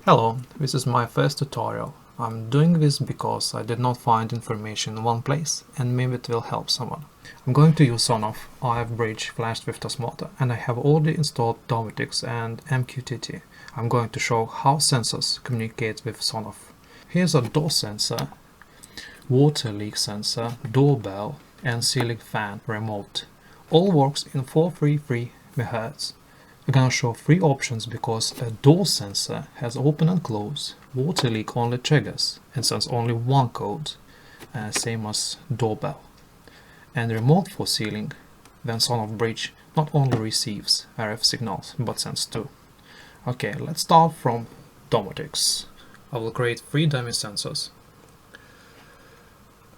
Hello, this is my first tutorial. I'm doing this because I did not find information in one place and maybe it will help someone. I'm going to use Sonoff RF Bridge flashed with Tasmota, and I have already installed Domoticz and MQTT. I'm going to show how sensors communicate with Sonoff. Here's a door sensor, water leak sensor, doorbell and ceiling fan remote. All works in 433 MHz. We're gonna show three options because a door sensor has open and close, water leak only triggers and sends only one code, same as doorbell. And remote for ceiling, then Sonoff Bridge not only receives RF signals but sends two. Okay, let's start from Domoticz. I will create three dummy sensors.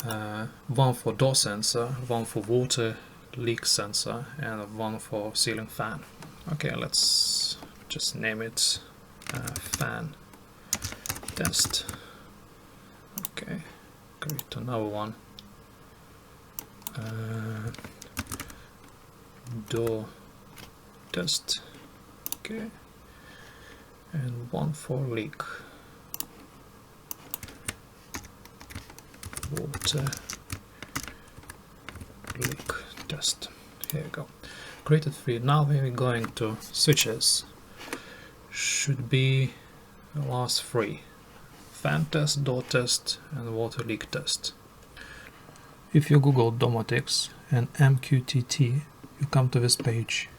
One for door sensor, one for water leak sensor and one for ceiling fan. Okay, let's just name it fan test. Okay, create another one. Door test. Okay, and one for leak. Water leak test. Here we go. Created three. Now we're going to switches. Should be the last three: fan test, door test, and water leak test. If you Google Domoticz and MQTT, you come to this page,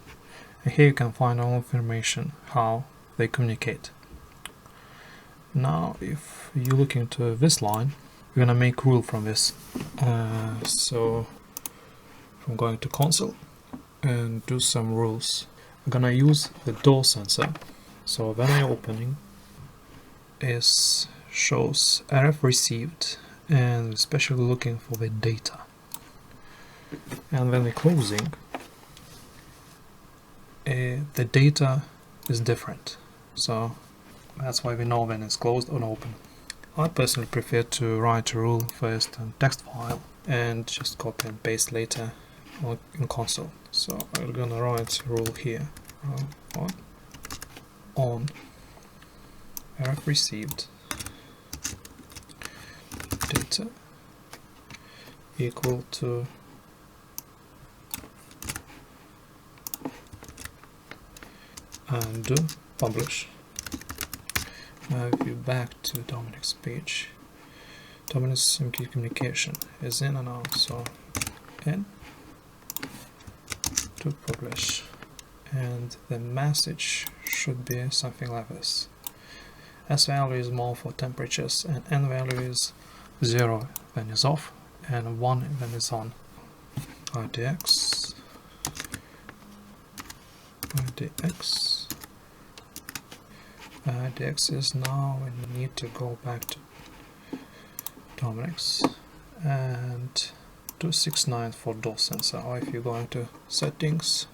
and here you can find all information how they communicate. Now, if you look into this line, we're gonna make rule from this. So I'm going to console and do some rules. I'm gonna use the door sensor. So when I'm opening, it shows RF received and especially looking for the data. And when we're closing, the data is different. So that's why we know when it's closed or open. I personally prefer to write a rule first in text file and just copy and paste later in console. So I'm gonna write a rule here. On RF received data equal to and publish. Now if you back to Dominicz's page, Dominicz's MQ communication is in and out, so in to publish, and the message should be something like this. S value is more for temperatures and N value is 0 when it's off and 1 when it's on. RDX is now, and we need to go back to Domoticz and 269 for door sensor, or if you're going to settings,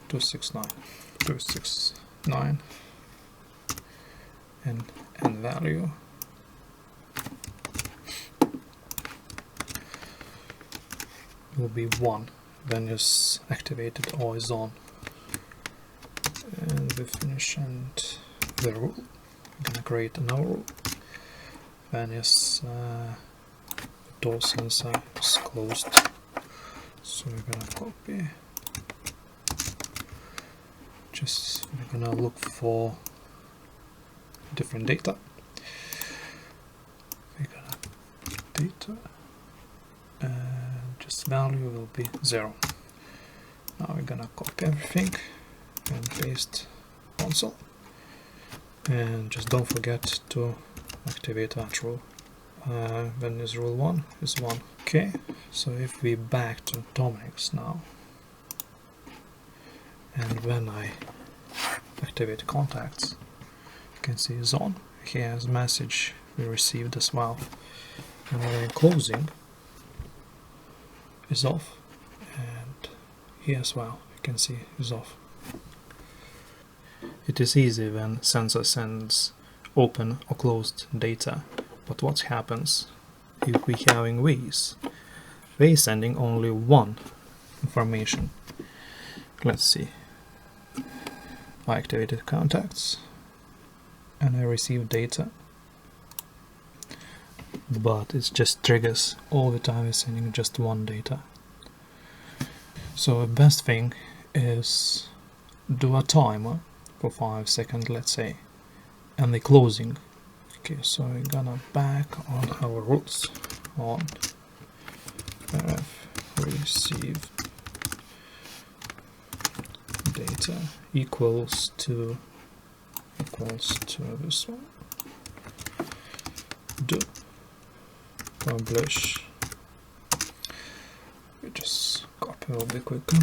269 and N value will be 1 when it's activated or is on. And we finish and the rule. I'm gonna create another rule when is door sensor is closed. So we're gonna copy. We're gonna look for different data. We're gonna data and just value will be 0. Now we're gonna copy everything and paste console. And just don't forget to activate that rule. When is rule 1 is 1. Okay, so if we back to Domoticz now, and when I activate contacts, you can see it's on. Here's message we received as well. And when I'm closing, is off, and here as well you can see is off. It is easy when sensor sends open or closed data, but what happens if we having these? They sending only one information. Let's see. I activated contacts, and I receive data, but it just triggers all the time. It's sending just one data. So the best thing is do a timer for 5 seconds, let's say, and the closing. Okay, so we're gonna back on our rules on RfReceived data equals to this one. Do publish. We just copy a little bit quicker.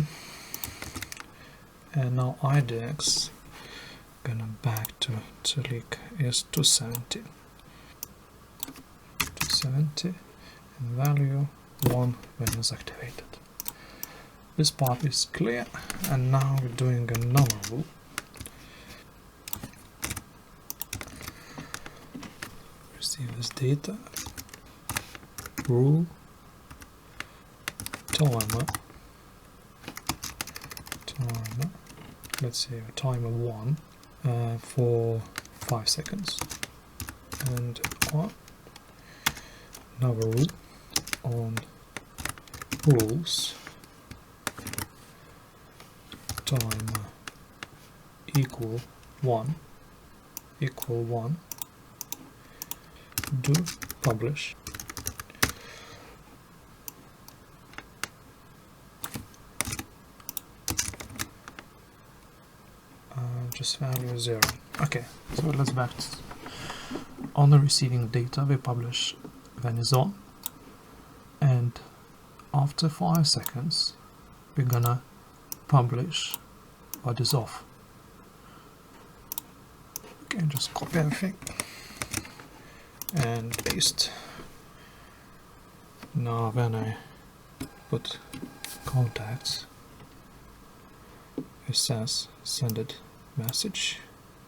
And now IDX gonna back to leak is 270. 270 and value 1 when it's activated. This part is clear, and now we're doing another rule. Receive this data, rule, timer, let's say timer 1 for 5 seconds, and on another rule on rules, timer equal 1, do publish. Just value 0. Okay, so let's back on the receiving data. We publish when it's on, and after 5 seconds we're gonna publish what is off. Okay, just copy everything and paste. Now when I put contacts, it says send it message.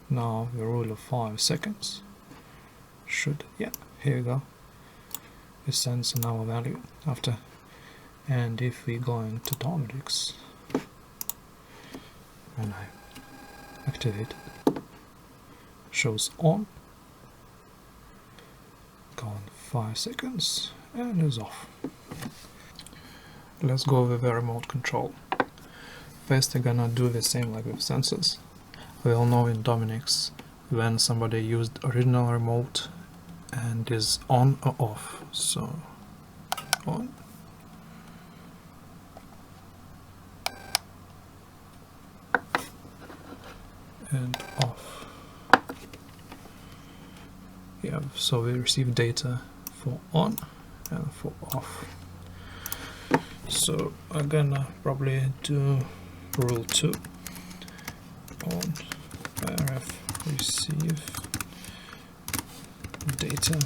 Now the rule of 5 seconds should, yeah, here we go, it sends an hour value after. And if we go into Domoticz and I activate it, shows on, gone 5 seconds and is off. Let's go with the remote control. First I'm gonna do the same like with sensors. We all know in Domoticz when somebody used original remote and is on or off. So on, and off. Yeah, so we receive data for on and for off. So I'm gonna probably do rule 2 on RfReceived data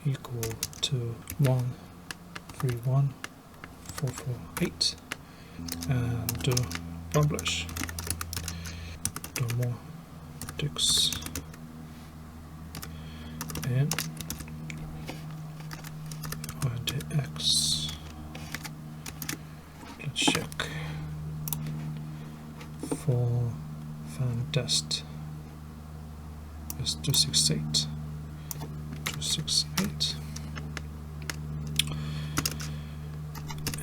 equal to 131448 and do publish. Domoticz and IDX. Let's check for fan test is 268.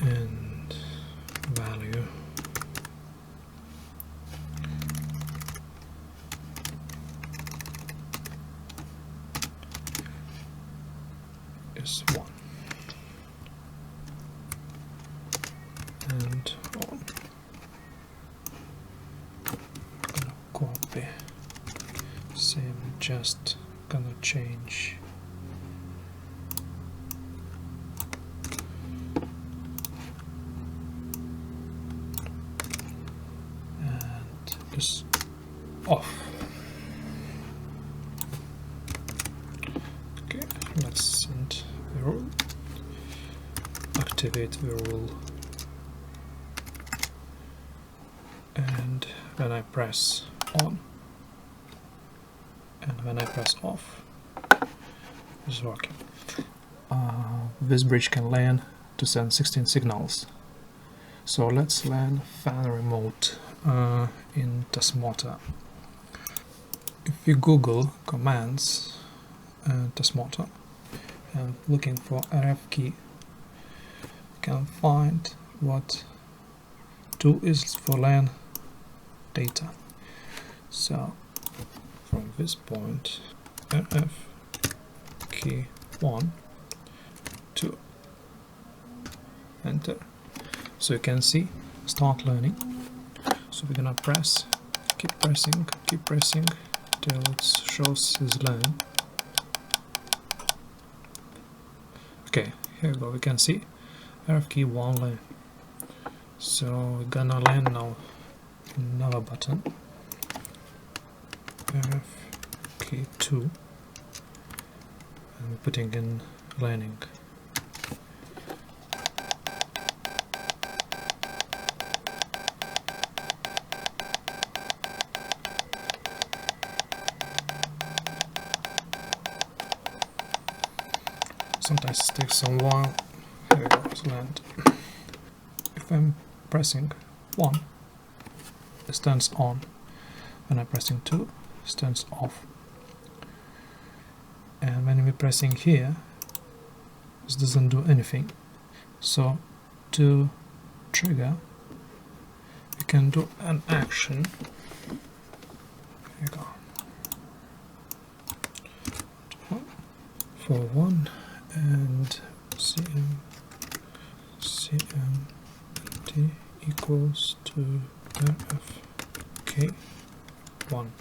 And value is 1 and on. Gonna copy, same, just gonna change and this off. Okay, let's send the rule, activate the rule, and when I press on and when I press off, it's working. This bridge can LAN to send 16 signals. So let's LAN fan remote in Tasmota. If you Google commands Tasmota and looking for RF key, you can find what 2 is for LAN data. So from this point, RF key 1, 2, enter. So you can see start learning. So we're gonna press, keep pressing till it shows is learning. Okay, here we go, we can see RF key 1 LAN. So we're gonna LAN now another button, RF key 2, and we're putting in learning. Sometimes it takes some while. Here we go, it's land. If I'm pressing 1, it turns on. When I'm pressing 2, it turns off. And when we're pressing here, this doesn't do anything. So to trigger, we can do an action. Here you go. For 1 and CMT equals to RFK 1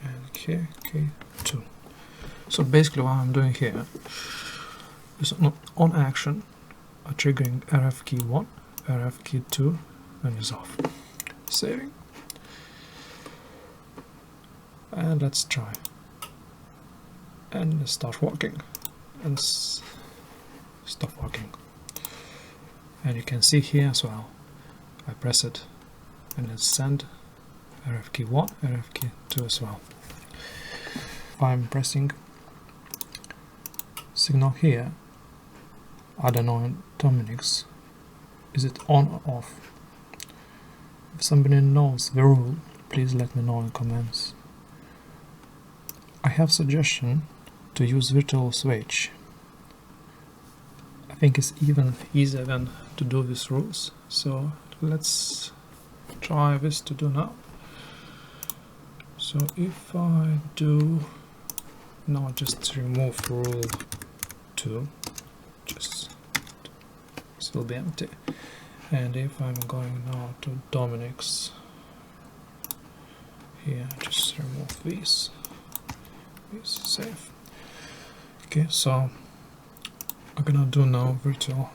and KK2. So basically what I'm doing here is on action, triggering RF key 1, RF key 2, and is off. Saving. And let's try. And let's start working. And stop working. And you can see here as well. I press it and let's send RF key 1, RF key 2 as well. If I'm pressing signal here, I don't know in Domoticz, is it on or off? If somebody knows the rule, please let me know in comments. I have suggestion to use virtual switch. I think it's even easier than to do these rules. So let's try this to do now. So if I do now, just remove rule 2, just it will be empty. And if I'm going now to Domoticz, here just remove these. Save. Okay, so I'm gonna do now virtual.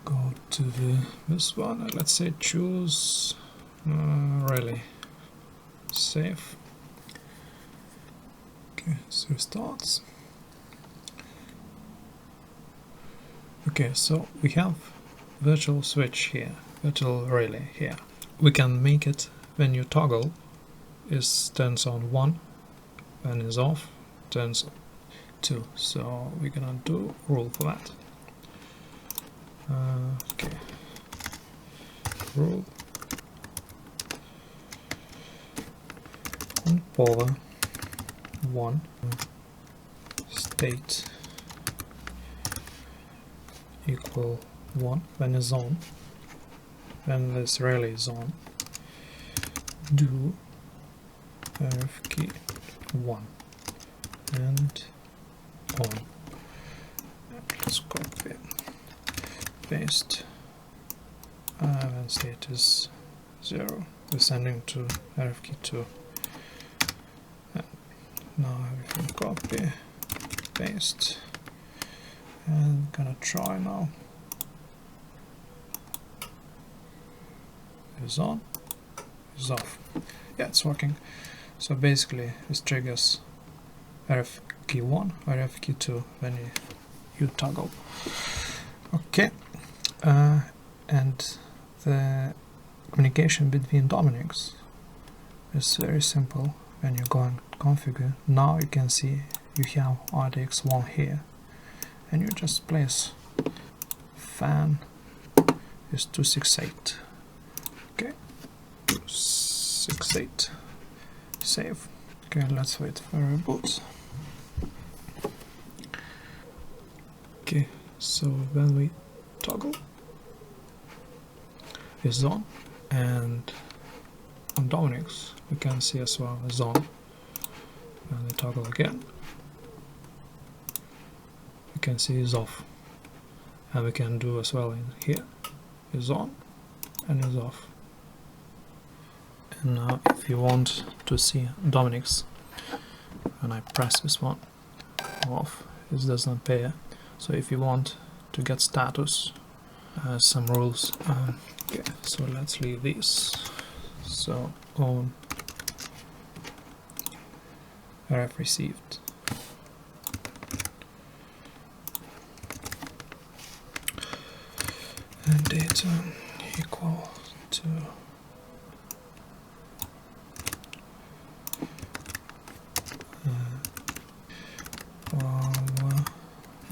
Go to this one and let's say choose relay. Save. Okay, so it starts. Okay, so we have virtual switch here, virtual relay here. We can make it when you toggle, it turns on 1, when is off, turns 2. So we're gonna do rule for that. Okay, rule on power 1 state equal 1 when is on, when this relay is on. Do RF key 1 and on. Let's copy, paste, and state is 0. We're sending to RF key 2. And now everything copy, paste, and gonna try now. Is on. Is off. Yeah, it's working. So basically this triggers RF key 1, RF key 2 when you toggle. Okay, and the communication between Domoticz is very simple. When you go and configure, now you can see you have RDX1 here, and you just place fan is 268. Okay, 268. Save. Okay, let's wait for a reboot. Okay, so when we toggle, is on, and on Domoticz we can see as well is on. And we toggle again, we can see is off, and we can do as well in here is on and is off. And now if you want to see Domoticz, when I press this one off, it does not pair. So if you want to get status, some rules. Okay, so let's leave this. So on RfReceived, and data equal to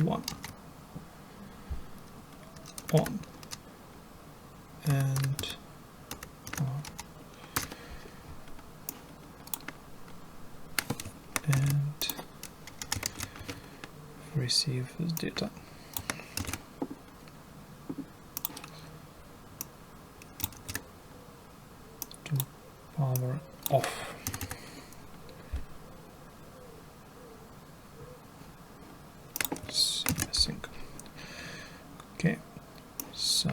one on and on and receive this data. To power off. Sync. Okay, so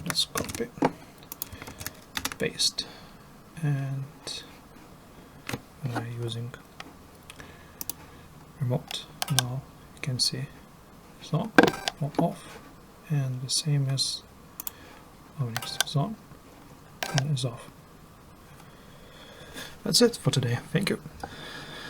let's copy, paste, and using remote, now you can see it's on or off, and the same as is on and is off. That's it for today. Thank you.